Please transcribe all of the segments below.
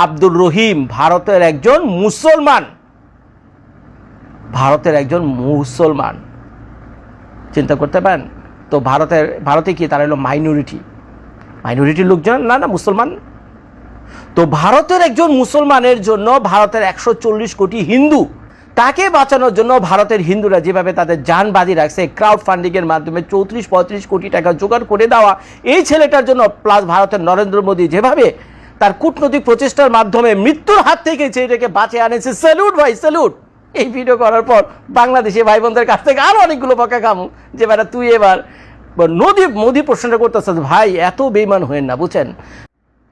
আব্দুর রহিম ভারতের একজন মুসলমান, চিন্তা করতে পারেন। তো ভারতে কি তারা হলো মাইনরিটি লোকজন না মুসলমান। তো ভারতের একজন মুসলমানের জন্য ভারতের 140 কোটি হিন্দু, তাকে বাঁচানোর জন্য ভারতের হিন্দুরা যেভাবে তাদের জান বাজি রাখছে ক্রাউড ফান্ডিংয়ের মাধ্যমে 34-35 কোটি টাকা জোগাড় করে দেওয়া এই ছেলেটার জন্য, প্লাস ভারতের নরেন্দ্র মোদী যেভাবে তার কূটনৈতিক প্রচেষ্টার মাধ্যমে মৃত্যুর হাত থেকে ছেলেটাকে বাঁচিয়ে আনেছে, স্যালুট ভাই স্যালুট। এই ভিডিও করার পর বাংলাদেশি ভাই বোনদের কাছ থেকে আরও অনেকগুলো বকা খামু যে বেটা তুই এবার মোদী প্রশ্নটা করতেছে, ভাই এত বেইমান হয়েন না, বুঝছেন।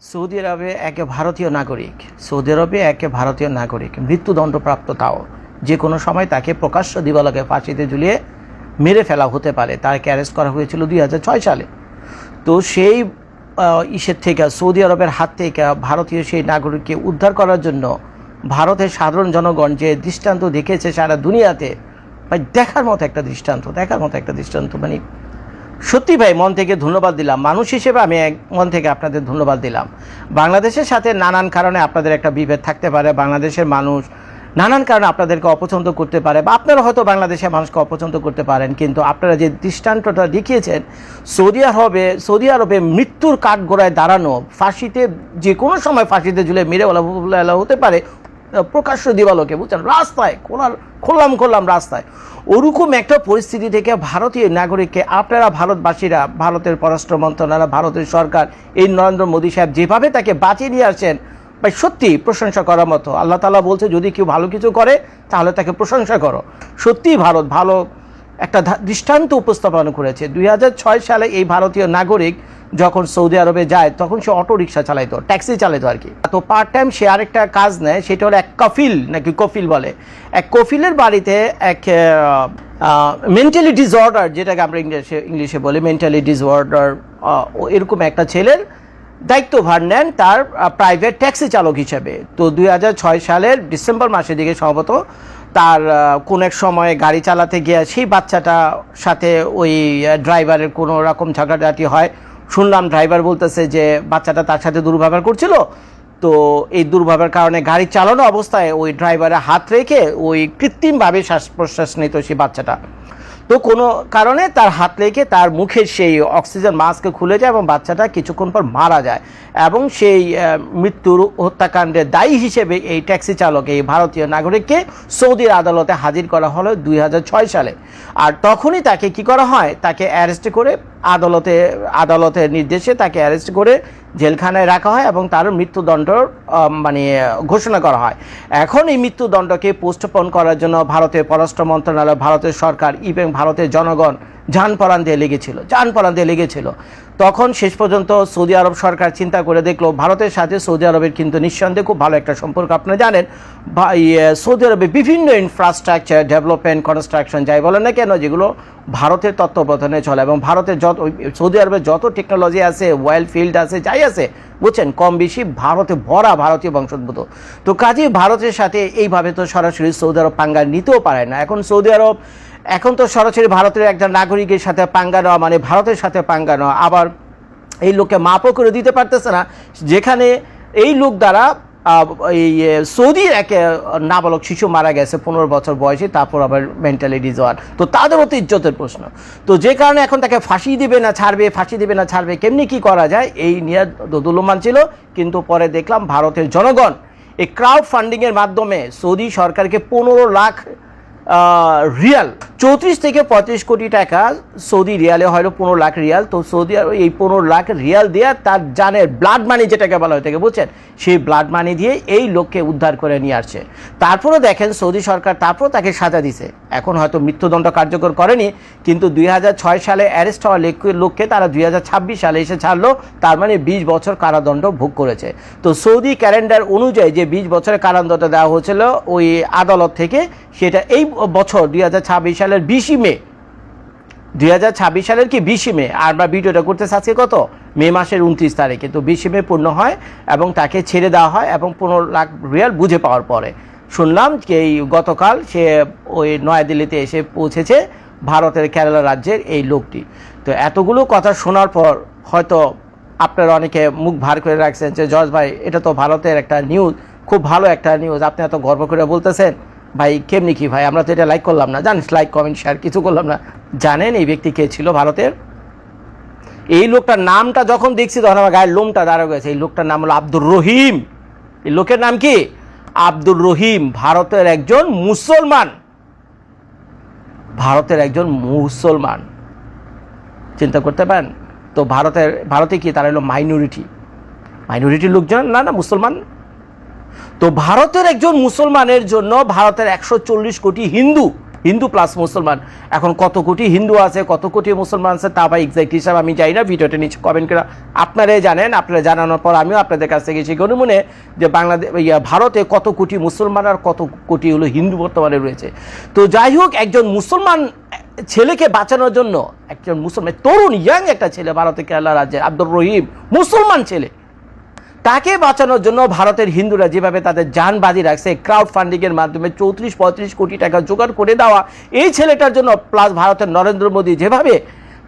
সৌদি আরবে একে ভারতীয় নাগরিক মৃত্যুদণ্ডপ্রাপ্ত, তাও যে কোনো সময় তাকে প্রকাশ্য দিবালোকে ফাঁসিতে ঝুলিয়ে মেরে ফেলা হতে পারে। তাকে অ্যারেস্ট করা হয়েছিল 2006 সালে। তো সেই ইসের থেকে, সৌদি আরবের হাত থেকে ভারতীয় সেই নাগরিককে উদ্ধার করার জন্য ভারতের সাধারণ জনগণ যে দৃষ্টান্ত দেখেছে সারা দুনিয়াতে, ভাই দেখার মতো একটা দৃষ্টান্ত। মানে সত্যি ভাই মন থেকে ধন্যবাদ দিলাম, মানুষ হিসেবে আমি মন থেকে আপনাদের ধন্যবাদ দিলাম। বাংলাদেশের সাথে নানান কারণে আপনাদের একটা বিভেদ থাকতে পারে, বাংলাদেশের মানুষ নানান কারণে আপনাদেরকে অপছন্দ করতে পারে, বা আপনারা হয়তো বাংলাদেশের মানুষকে অপছন্দ করতে পারেন, কিন্তু আপনারা যে দৃষ্টান্তটা দেখিয়েছেন সৌদি আরবে মৃত্যুর কাঠগড়ায় দাঁড়ানো, ফাঁসিতে যে কোনো সময় ফাঁসিতে ঝুলে মেরে বলা হতে পারে প্রকাশ্য দিবালোকে, বুঝছেন, রাস্তায় খোলাম রাস্তায়, ওরকম একটা পরিস্থিতি থেকে ভারতীয় নাগরিককে আপনারা ভারতবাসীরা, ভারতের পররাষ্ট্র মন্ত্রণালয়, ভারতের সরকার, এই নরেন্দ্র মোদী সাহেব যেভাবে তাকে বাঁচিয়ে নিয়ে আসেন, ভাই সত্যি প্রশংসা করার মতো। আল্লাহ তাআলা বলছে যদি কেউ ভালো কিছু করে তাহলে তাকে প্রশংসা করো। সত্যি ভারত ভালো একটা দৃষ্টান্ত উপস্থাপন করেছে। 2006 সালে এই ভারতীয় নাগরিক যখন সৌদি আরবে যায় তখন সে অটো রিক্সা চালাইতো, ট্যাক্সি চালাইতো আর কি। তো পার্ট টাইম সে আরেকটা কাজ নেয়, সেটা হলো এক কফিল বলে, এক কফিলের বাড়িতে এক মেন্টালি ডিসঅর্ডার, যেটাকে আমরা ইংলিশে বলি মেন্টালি ডিসঅর্ডার, এরকম একটা ছেলের দায়িত্বভার নেন তার প্রাইভেট ট্যাক্সি চালক হিসেবে। তো 2006 সালের ডিসেম্বর মাসের দিকে সম্ভবত তার কোন এক সময় গাড়ি চালাতে গিয়ে সেই বাচ্চাটা সাথে ওই ড্রাইভারের কোনো রকম ঝগড়াঝাটি হয়। শুনলাম ড্রাইভার বলতেছে যে বাচ্চাটা তার সাথে দুর্ব্যবহার করছিল, তো এই দুর্ব্যবহারের কারণে গাড়ি চালানো অবস্থায় ওই ড্রাইভারের হাত রেখে ওই কৃত্রিমভাবে শ্বাস প্রশ্বাস নিত সেই বাচ্চাটা। তো কোনো কারণে তার হাত লেগে তার মুখের সেই অক্সিজেন মাস্ক খুলে যায় এবং বাচ্চাটা কিছুক্ষণ পর মারা যায়, এবং সেই মৃত্যুর হত্যাকাণ্ডের দায়ী হিসেবে এই ট্যাক্সি চালক, এই ভারতীয় নাগরিককে সৌদির আদালতে হাজির করা হলো 2006 সালে। আর তখনই তাকে কি করা হয়, তাকে অ্যারেস্ট করে আদালতের নির্দেশে তাকে অ্যারেস্ট করে জেলখানায় রাখা হয় এবং তার মৃত্যুদণ্ড ঘোষণা করা হয়। এখন এই মৃত্যুদণ্ডকে পোস্টপোন করার জন্য ভারতের পররাষ্ট্র মন্ত্রণালয়, ভারতের সরকার এবং ভারতের জনগণ জান-প্রাণ দিয়ে লেগেছিল। তখন শেষ পর্যন্ত সৌদি আরব সরকার চিন্তা করে দেখলো ভারতের সাথে সৌদি আরবের কিন্তু নিঃসন্দেহে খুব ভালো একটা সম্পর্ক। আপনারা জানেন সৌদি আরবে বিভিন্ন ইনফ্রাস্ট্রাকচার ডেভেলপমেন্ট, কনস্ট্রাকশন যাই বলেন না কেন, যেগুলো ভারতের তত্ত্বাবধানে চলে, এবং ভারতের সৌদি আরবের যত টেকনোলজি আছে, অয়েল ফিল্ড আছে, যাই আছে, বুঝছেন, কম বেশি ভারতে ভরা ভারতীয় বংশোদ্ভূত। তো কাজেই ভারতের সাথে এইভাবে তো সরাসরি সৌদি আরব পাঙ্গা নিতেও পারে না। এখন তো সরাসরি ভারতের একটা নাগরিকের সাথে পাঙ্গা নেওয়া মানে ভারতের সাথে পাঙ্গা নেওয়া, আবার এই লোককে মাপও করে দিতে পারতেছে না, যেখানে এই লোক দ্বারা এই সৌদির এক নাবালক শিশু মারা গেছে 15 বছর বয়সে, তারপর আবার মেন্টালি ডিসঅর্ডার। তো তাদেরও তো ইজ্জতের প্রশ্ন। তো যে কারণে এখন তাকে ফাঁসি দিবে না ছাড়বে কেমনি কি করা যায় এই নিয়ে দোদুল্যমান ছিল। কিন্তু পরে দেখলাম ভারতের জনগণ এই ক্রাউড ফান্ডিংয়ের মাধ্যমে সৌদি সরকারকে 15 লাখ রিয়াল, 34 থেকে 35 কোটি টাকা, সৌদি রিয়ালে হয়তো 15 লাখ রিয়াল। তো সৌদি এই 15 লাখ রিয়াল দিয়ে তার জানের ব্লাড মানি যেটাকে বলা হয়ে থাকে, বুঝছেন, সেই ব্লাড মানি দিয়ে এই লোককে উদ্ধার করে নিয়ে আসছে। তারপরও দেখেন সৌদি সরকার তারপরও তাকে সাজা দিছে। এখন হয়তো মৃত্যুদণ্ড কার্যকর করেনি, কিন্তু 2006 সালে অ্যারেস্ট হওয়া লোককে তারা 2026 সালে এসে ছাড়লো, তার মানে 20 বছর কারাদণ্ড ভোগ করেছে। তো সৌদি ক্যালেন্ডার অনুযায়ী যে 20 বছরের কারাদণ্ড দেওয়া হয়েছিল ওই আদালত থেকে, সেটা এই বছর 2026 সালের 20 মে, 2026 সালের কি 20 মে, আর আমরা ভিডিওটা করতে চাচ্ছি কত, মে মাসের 29 তারিখে। তো 20 মে পূর্ণ হয় এবং তাকে ছেড়ে দেওয়া হয়, এবং 15 লাখ রিয়াল বুঝে পাওয়ার পরে শুনলাম যে এই গতকাল সে ওই নয়াদিল্লিতে এসে পৌঁছেছে, ভারতের কেরালা রাজ্যের এই লোকটি। তো এতগুলো কথা শোনার পর হয়তো আপনারা অনেকে মুখ ভার করে রাখছেন যে জজ ভাই এটা তো ভারতের একটা নিউজ, খুব ভালো একটা নিউজ, আপনি এত গর্ব করে বলতেছেন। ভাই কেমনি কি ভাই, আমরা তো এটা লাইক করলাম না, জানিস, লাইক কমেন্ট শেয়ার কিছু করলাম না। জানেন এই ব্যক্তি কে ছিল ভারতের? এই লোকটার নামটা যখন দেখছি তখন আমার গায়ের লোমটা দাঁড়া গেছে। এই লোকটার নাম হলো আব্দুর রহিম। এই লোকের নাম কি? আব্দুর রহিম। ভারতের একজন মুসলমান, ভারতের একজন মুসলমান, চিন্তা করতে পারেন? তো ভারতে কি তারা হলো মাইনরিটি লোকজন না, না মুসলমান। তো ভারতের একজন মুসলমানের জন্য ভারতের 140 কোটি হিন্দু প্লাস মুসলমান, এখন কত কোটি হিন্দু আছে কত কোটি মুসলমান আছে তা ভাই এক্সাক্ট হিসাব আমি জানি না, ভিডিওটা নিচে কমেন্ট করে আপনারাই জানেন। আপনারা জানানোর পর আমিও আপনাদের কাছ থেকে শিখে অনুমনে যে ভারতে কত কোটি মুসলমান আর কত কোটি হলো হিন্দু বর্তমানে রয়েছে। তো যাই হোক, একজন মুসলমান ছেলেকে বাঁচানোর জন্য, একজন মুসলমান তরুণ ইয়াং একটা ছেলে ভারতে কেরালা রাজ্যে আব্দুর রহিম, মুসলমান ছেলে, তাকে বাঁচানোর জন্য ভারতের হিন্দুরা যেভাবে তাদের জান বাজি রাখছে, ক্রাউড ফান্ডিংয়ের মাধ্যমে 34-35 কোটি টাকা জোগাড় করে দেওয়া এই ছেলেটার জন্য, প্লাস ভারতের নরেন্দ্র মোদী যেভাবে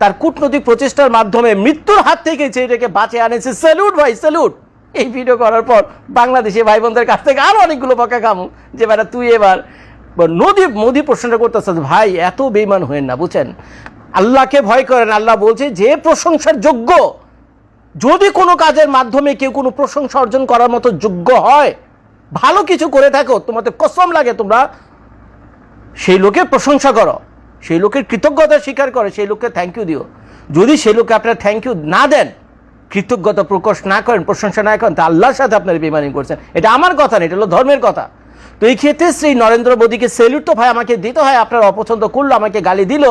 তার কূটনৈতিক প্রচেষ্টার মাধ্যমে মৃত্যুর হাত থেকে ছেলেটাকে বাঁচিয়ে আনেছে, স্যালুট ভাই স্যালুট। এই ভিডিও করার পর বাংলাদেশি ভাই বোনদের কাছ থেকে আরও অনেকগুলো বকা খামু যে বেটা তুই এবার মোদী প্রশ্নটা করতেছে, ভাই এত বেইমান হয়েন না, বুঝছেন, আল্লাহকে ভয় করেন। আল্লাহ বলছে যে প্রশংসার যোগ্য, যদি কোনো কাজের মাধ্যমে কেউ কোনো প্রশংসা অর্জন করার মতো যোগ্য হয়, ভালো কিছু করে থাকো, তোমাদের কসম লাগে তোমরা সেই লোকের প্রশংসা করো, সেই লোকের কৃতজ্ঞতা স্বীকার করো, সেই লোককে থ্যাংক ইউ দিও। যদি সেই লোককে আপনারা থ্যাংক ইউ না দেন, কৃতজ্ঞতা প্রকাশ না করেন, প্রশংসা না করেন, তা আল্লাহর সাথে আপনারা বেইমানি করছেন। এটা আমার কথা না, এটা হলো ধর্মের কথা। তো এই ক্ষেত্রে শ্রী নরেন্দ্র মোদীকে স্যালুট তো ভাই আমাকে দিতে হয়। আপনারা অপছন্দ করলো, আমাকে গালি দিল,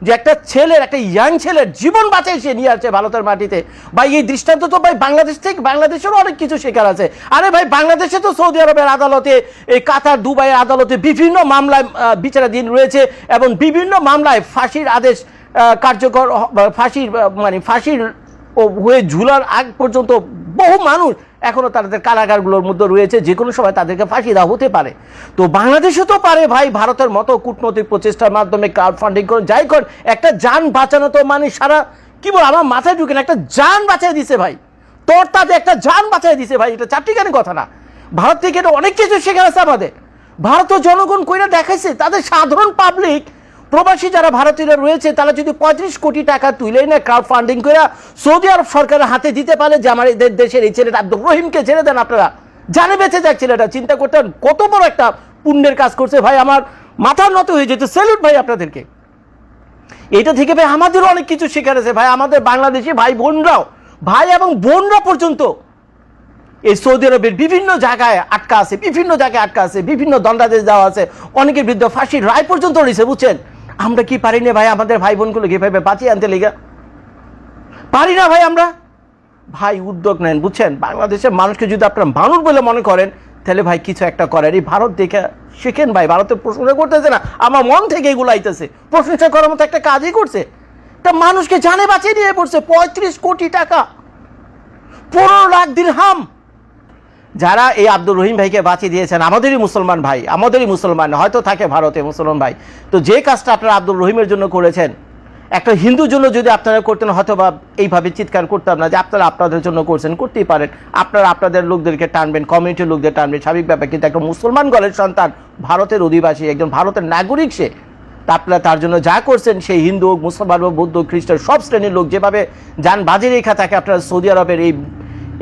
যে একটা ছেলের, একটা ইয়াং ছেলের জীবন বাঁচাই সে নিয়ে আসছে ভারতের মাটিতে। ভাই এই দৃষ্টান্ত তো ভাই বাংলাদেশেরও অনেক কিছু শেখার আছে। আরে ভাই বাংলাদেশে তো সৌদি আরবের আদালতে, এই কাতার দুবাইয়ের আদালতে বিভিন্ন মামলায় বিচারাধীন রয়েছে এবং বিভিন্ন মামলায় ফাঁসির আদেশ কার্যকর, ফাঁসির হয়ে ঝুলার আগ পর্যন্ত বহু মানুষ এখনো তাদের কারাগারগুলোর মধ্যে রয়েছে, যে কোনো সময় তাদেরকে ফাঁসি দেওয়া হতে পারে। তো বাংলাদেশও তো পারে ভাই ভারতের মতো কূটনৈতিক প্রচেষ্টার মাধ্যমে ক্রাউড ফান্ডিং করে যাই কর, একটা যান বাঁচানো তো সারা কি বল, আমার মাথায় ঢুকে না, একটা যান বাঁচাই দিছে ভাই, তোর তাদের একটা যান বাঁচাই দিছে ভাই, এটা চারটিখানি কথা না। ভারত থেকে এটা অনেক কিছু শেখার আছে আমাদের। ভারতীয় জনগণ কইরা দেখাইছে, তাদের সাধারণ পাবলিক প্রবাসী যারা ভারতীয়রা রয়েছে তারা যদি 35 কোটি টাকা তুলে না ক্রাউড ফান্ডিং করে সৌদি আরব সরকারের হাতে দিতে পারে যে আমার দেশের এই ছেলেটা আব্দুর রহিমকে ছেড়ে দেন, আপনারা জানে বেঁচে যাক ছেলেটা, চিন্তা করতেন কত বড় একটা পুণ্যের কাজ করছে ভাই, আমার মাথার নত হয়ে যেত। স্যালুট ভাই আপনাদেরকে। এটা থেকে ভাই আমাদেরও অনেক কিছু শেখার আছে ভাই, আমাদের বাংলাদেশি ভাই বোনরাও, ভাই এবং বোনরা পর্যন্ত এই সৌদি আরবের বিভিন্ন জায়গায় আটকা আছে, বিভিন্ন দণ্ডাদেশ দেওয়া আছে, অনেকের বিরুদ্ধে ফাঁসির রায় পর্যন্ত রয়েছে, বুঝছেন। আমরা কি পারি না ভাই আমাদের ভাই বোনগুলোকে এভাবে বাঁচিয়ে আনতে লেগে? পারি না ভাই আমরা? ভাই উদ্যোগ নেন, বুঝছেন। বাংলাদেশের মানুষকে যদি আপনারা মানুষ বলে মনে করেন তাহলে ভাই কিছু একটা করেন। এই ভারত দেখে শেখেন ভাই, ভারতের প্রশংসা করতেছে না, আমার মন থেকে এগুলো আইতেছে, প্রশংসা করার মতো একটা কাজই করছে, তা মানুষকে জানে বাঁচিয়ে নিয়ে পড়ছে। 35 কোটি টাকা, 15 লাখ দিরহাম। যারা এই আব্দুর রহিম ভাইকে বাঁচিয়ে দিয়েছেন আমাদেরই মুসলমান, হয়তো থাকে ভারতে মুসলমান ভাই। তো যে কাজটা আপনারা আব্দুর রহিমের জন্য করেছেন, একটা হিন্দুর জন্য যদি আপনারা করতেন হয়তো বা এইভাবে চিৎকার করতাম না যে আপনারা আপনাদের জন্য করছেন, করতেই পারেন, আপনারা আপনাদের লোকদেরকে টানবেন, কমিউনিটির লোকদের টানবেন, স্বাভাবিক ব্যাপার। কিন্তু একটা মুসলমান গলের সন্তান, ভারতের অধিবাসী, একজন ভারতের নাগরিক, সে তা আপনারা তার জন্য যা করছেন, সেই হিন্দু হোক, মুসলমান হোক, বৌদ্ধ, খ্রিস্টান, সব শ্রেণীর লোক যেভাবে যান বাজি রেখা থাকে আপনারা সৌদি আরবের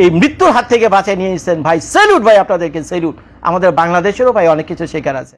এই মৃত্যুর হাত থেকে বাঁচিয়ে নিয়ে এসেছেন ভাই, স্যালুট ভাই আপনাদেরকে, স্যালুট। আমাদের বাংলাদেশেরও ভাই অনেক কিছু শেখার আছে।